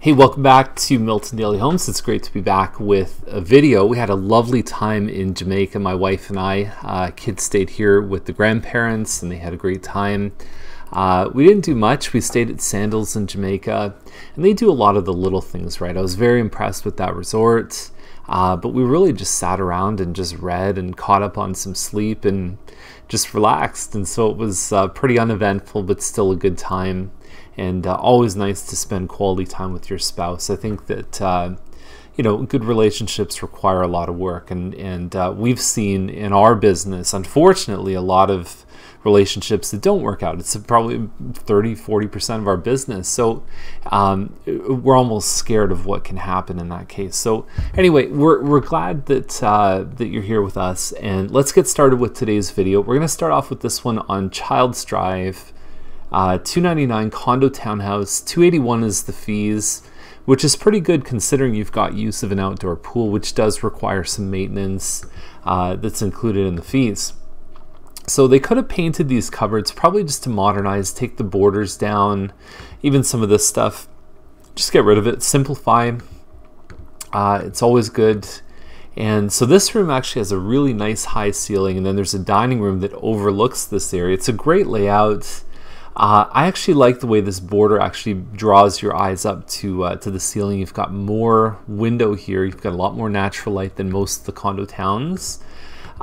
Hey, welcome back to Milton Daily Homes. It's great to be back with a video. We had a lovely time in Jamaica, my wife and I. Kids stayed here with the grandparents and they had a great time. We didn't do much. We stayed at Sandals in Jamaica, and they do a lot of the little things right. I was very impressed with that resort, but we really just sat around and just read and caught up on some sleep and just relaxed. And so it was pretty uneventful, but still a good time. And always nice to spend quality time with your spouse. I think that good relationships require a lot of work, and we've seen in our business, unfortunately, a lot of relationships that don't work out. It's probably 30-40% of our business. So we're almost scared of what can happen in that case. So anyway, we're glad that that you're here with us, and let's get started with today's video. We're going to start off with this one on Childs Drive. $299 condo townhouse, $281 is the fees, which is pretty good considering you've got use of an outdoor pool, which does require some maintenance that's included in the fees. So they could have painted these cupboards probably just to modernize, take the borders down, even some of this stuff, just get rid of it, simplify. It's always good. And so this room actually has a really nice high ceiling, and then there's a dining room that overlooks this area. It's a great layout. I actually like the way this border actually draws your eyes up to the ceiling. You've got more window here. You've got a lot more natural light than most of the condo towns.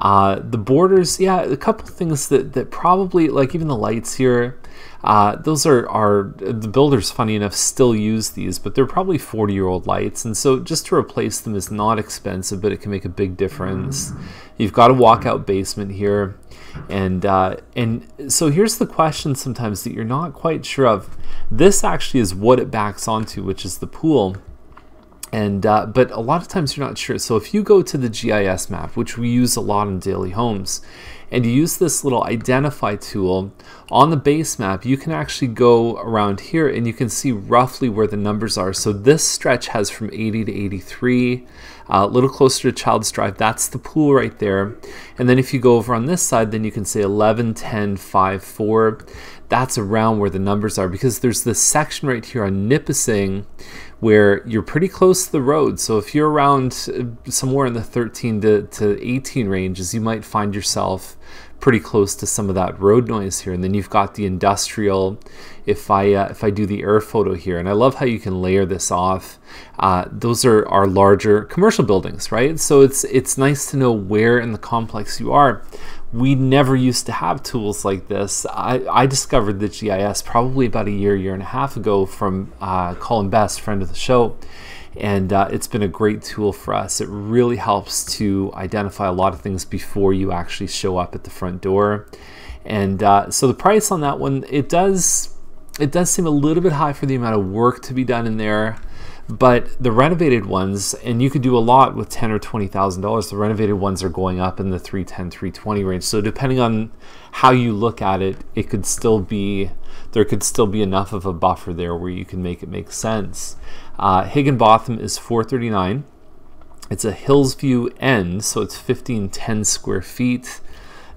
The borders, yeah, a couple things that probably, like even the lights here, those are the builders, funny enough, still use these, but they're probably 40-year-old lights, and so just to replace them is not expensive, but it can make a big difference. You've got a walkout basement here. And so here's the question sometimes that you're not quite sure of. This actually is what it backs onto, which is the pool. And but a lot of times you're not sure. So if you go to the GIS map, which we use a lot in Daily Homes, and you use this little identify tool on the base map, you can actually go around here and you can see roughly where the numbers are. So this stretch has from 80 to 83, a little closer to Childs Drive. That's the pool right there. And then if you go over on this side, then you can say 11, 10, 5, 4. That's around where the numbers are, because there's this section right here on Nipissing where you're pretty close to the road. So if you're around somewhere in the 13 to 18 ranges, you might find yourself pretty close to some of that road noise here. And then you've got the industrial. If I do the air photo here, and I love how you can layer this off, those are our larger commercial buildings, right? So it's nice to know where in the complex you are. We never used to have tools like this. I discovered the GIS probably about a year and a half ago from Colin Best, friend of the show. And it's been a great tool for us. It really helps to identify a lot of things before you actually show up at the front door. And so the price on that one, it does seem a little bit high for the amount of work to be done in there. But the renovated ones, and you could do a lot with $10,000 or $20,000, the renovated ones are going up in the $310,000, $320,000 range. So depending on how you look at it, there could still be enough of a buffer there where you can make it make sense. Higginbotham is $439,000. It's a Hillsview end, so it's 1510 square feet.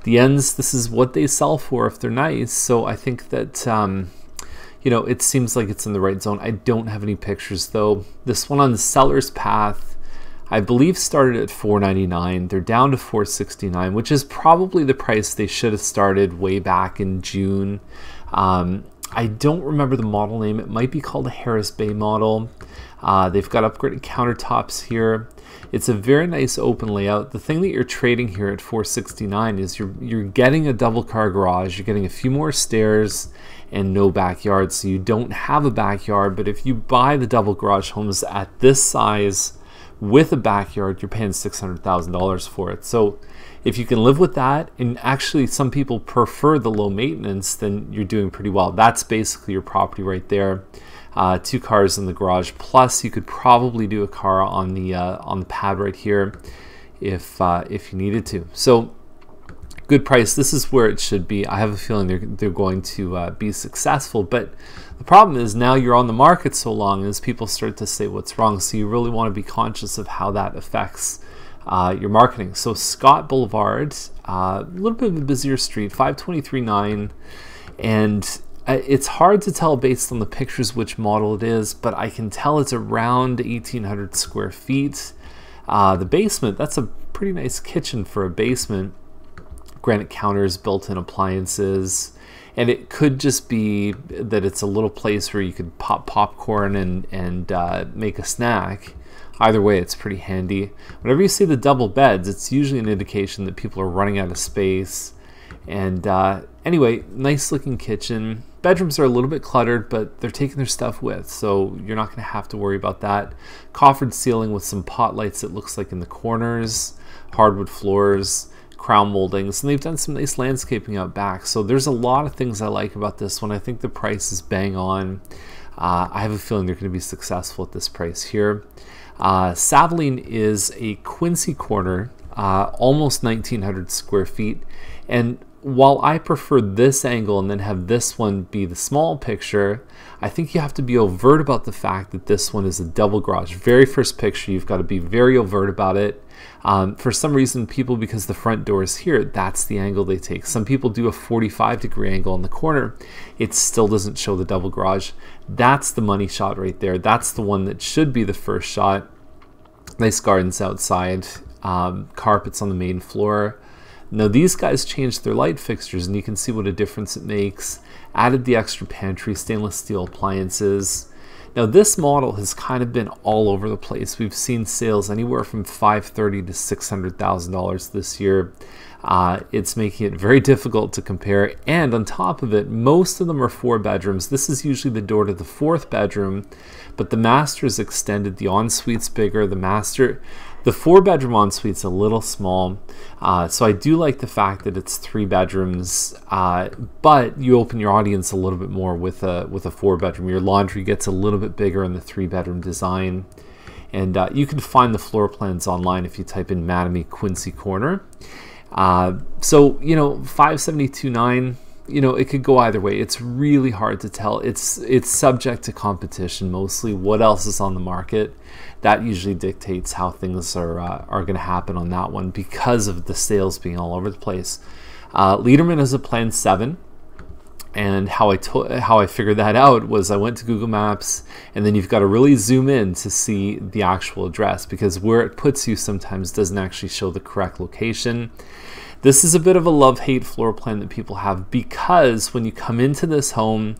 The ends, this is what they sell for if they're nice. So I think that it seems like it's in the right zone. I don't have any pictures though. This one on the Seller's Path, I believe started at $499. They're down to $469, which is probably the price they should have started way back in June. I don't remember the model name. It might be called a Harris Bay model. They've got upgraded countertops here. It's a very nice open layout. The thing that you're trading here at $469 is you're getting a double car garage. You're getting a few more stairs and no backyard, so you don't have a backyard. But if you buy the double garage homes at this size with a backyard, you're paying $600,000 for it. So if you can live with that, and actually some people prefer the low maintenance, then you're doing pretty well. That's basically your property right there. 2 cars in the garage, plus you could probably do a car on the pad right here if you needed to. So good price. This is where it should be. I have a feeling they're going to be successful, but the problem is now you're on the market so long as people start to say what's wrong. So you really want to be conscious of how that affects your marketing. So Scott Boulevard, a little bit of a busier street, 523.9, and It's hard to tell based on the pictures which model it is, but I can tell it's around 1,800 square feet. The basement, that's a pretty nice kitchen for a basement. Granite counters, built-in appliances, and it could just be that it's a little place where you could pop popcorn and make a snack. Either way, it's pretty handy. Whenever you see the double beds, it's usually an indication that people are running out of space. And anyway, nice looking kitchen. Bedrooms are a little bit cluttered, but they're taking their stuff with, so you're not going to have to worry about that. Coffered ceiling with some pot lights, it looks like, in the corners. Hardwood floors, crown moldings, and they've done some nice landscaping out back. So there's a lot of things I like about this one. I think the price is bang on. I have a feeling they're going to be successful at this price here. Savaline is a Quincy corner, almost 1,900 square feet, and while I prefer this angle and then have this one be the small picture, I think you have to be overt about the fact that this one is a double garage. Very first picture, you've got to be very overt about it. For some reason, people, because the front door is here, that's the angle they take. Some people do a 45-degree angle in the corner. It still doesn't show the double garage. That's the money shot right there. That's the one that should be the first shot. Nice gardens outside, carpets on the main floor. Now these guys changed their light fixtures, and you can see what a difference it makes. Added the extra pantry, stainless steel appliances. Now this model has kind of been all over the place. We've seen sales anywhere from $530,000 to $600,000 this year. It's making it very difficult to compare, and on top of it, most of them are 4 bedrooms. This is usually the door to the 4th bedroom, but the master is extended. The ensuite's bigger. The 4-bedroom ensuite's a little small, so I do like the fact that it's 3 bedrooms, but you open your audience a little bit more with a 4-bedroom. Your laundry gets a little bit bigger in the 3-bedroom design, and you can find the floor plans online if you type in Mattamy Quincy Corner. So, you know, 572.9, you know, it could go either way. It's really hard to tell. It's subject to competition mostly. What else is on the market? That usually dictates how things are going to happen on that one because of the sales being all over the place. Lederman is a Plan 7. And how I figured that out was I went to Google Maps, and then you've got to really zoom in to see the actual address, because where it puts you sometimes doesn't actually show the correct location. This is a bit of a love-hate floor plan that people have, because when you come into this home,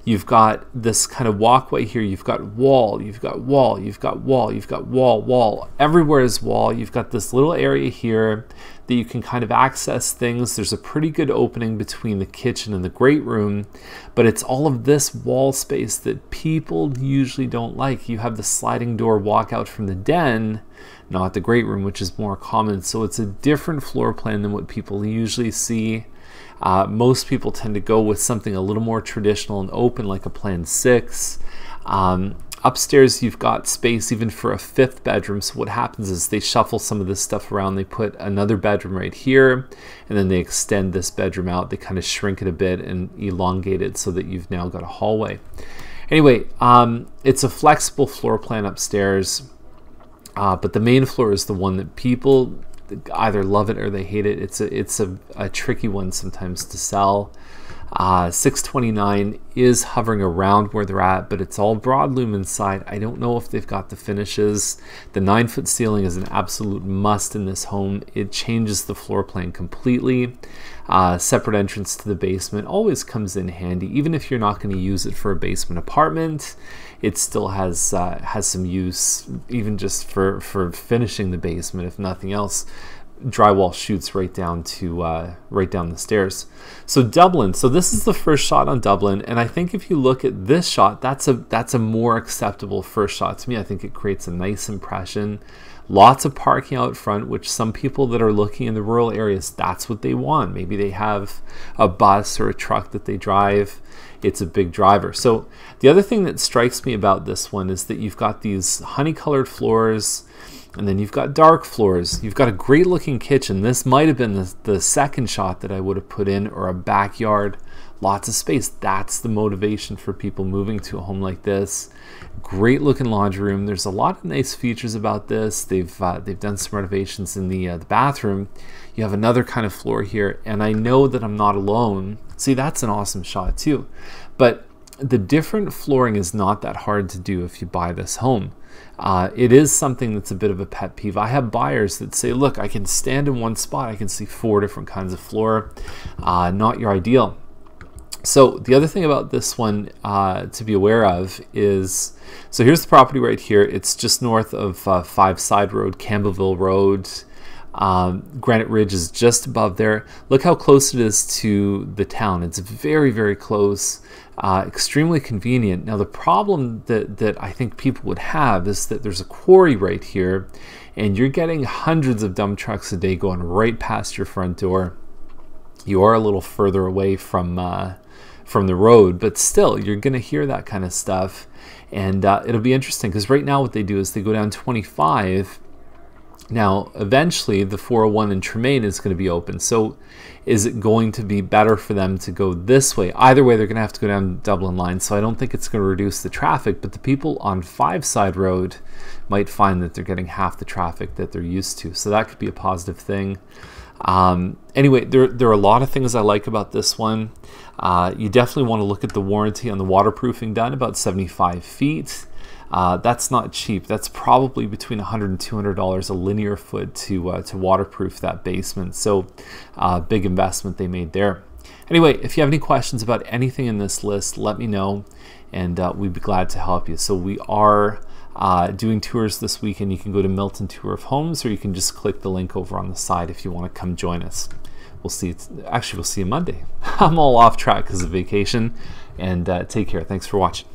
you've got this kind of walkway here. You've got wall, you've got wall, you've got wall, you've got wall, wall. Everywhere is wall. You've got this little area here that you can kind of access things. There's a pretty good opening between the kitchen and the great room, but it's all of this wall space that people usually don't like. You have the sliding door walk out from the den, not the great room, which is more common. So it's a different floor plan than what people usually see. Most people tend to go with something a little more traditional and open, like a Plan 6. Upstairs, you've got space even for a 5th bedroom. So what happens is they shuffle some of this stuff around. They put another bedroom right here, and then they extend this bedroom out. They kind of shrink it a bit and elongate it so that you've now got a hallway. Anyway, it's a flexible floor plan upstairs, but the main floor is the one that people either love it or they hate it. It's a tricky one sometimes to sell. 629 is hovering around where they're at, but it's all broad loom inside. I don't know if they've got the finishes. The 9-foot ceiling is an absolute must in this home. It changes the floor plan completely. Separate entrance to the basement always comes in handy. Even if you're not going to use it for a basement apartment, it still has some use, even just for finishing the basement, if nothing else. Drywall shoots right down the stairs. So Dublin. So this is the first shot on Dublin, and I think if you look at this shot, that's a more acceptable first shot to me. I think it creates a nice impression. Lots of parking out front, which some people that are looking in the rural areas, that's what they want. Maybe they have a bus or a truck that they drive. It's a big driver. So the other thing that strikes me about this one is that you've got these honey-colored floors, and then you've got dark floors. You've got a great looking kitchen. This might have been the second shot that I would have put in, or a backyard. Lots of space. That's the motivation for people moving to a home like this. Great looking laundry room. There's a lot of nice features about this. They've done some renovations in the bathroom. You have another kind of floor here, and I know that I'm not alone. See, that's an awesome shot too. But the different flooring is not that hard to do if you buy this home. It is something that's a bit of a pet peeve. I have buyers that say, look, I can stand in one spot, I can see 4 different kinds of floor. Not your ideal. So the other thing about this one to be aware of is, so here's the property right here. It's just north of 5 Side Road, Campbellville Road. Granite Ridge is just above there. Look how close it is to the town. It's very, very close, extremely convenient. Now the problem that I think people would have is that there's a quarry right here, and you're getting hundreds of dump trucks a day going right past your front door. You are a little further away from the road, but still you're going to hear that kind of stuff. And it'll be interesting because right now what they do is they go down 25. Now eventually the 401 in Tremaine is going to be open. So is it going to be better for them to go this way? Either way, they're going to have to go down Dublin line. So I don't think it's going to reduce the traffic, but the people on 5 Side Road might find that they're getting half the traffic that they're used to. So that could be a positive thing. Anyway, there are a lot of things I like about this one. You definitely want to look at the warranty on the waterproofing done, about 75 feet. That's not cheap. That's probably between $100 and $200 a linear foot to waterproof that basement. So big investment they made there. Anyway, if you have any questions about anything in this list, let me know, and we'd be glad to help you. So we are doing tours this weekend. You can go to Milton Tour of Homes, or you can just click the link over on the side if you want to come join us. We'll see. Actually, we'll see you Monday. I'm all off track because of vacation, and take care. Thanks for watching.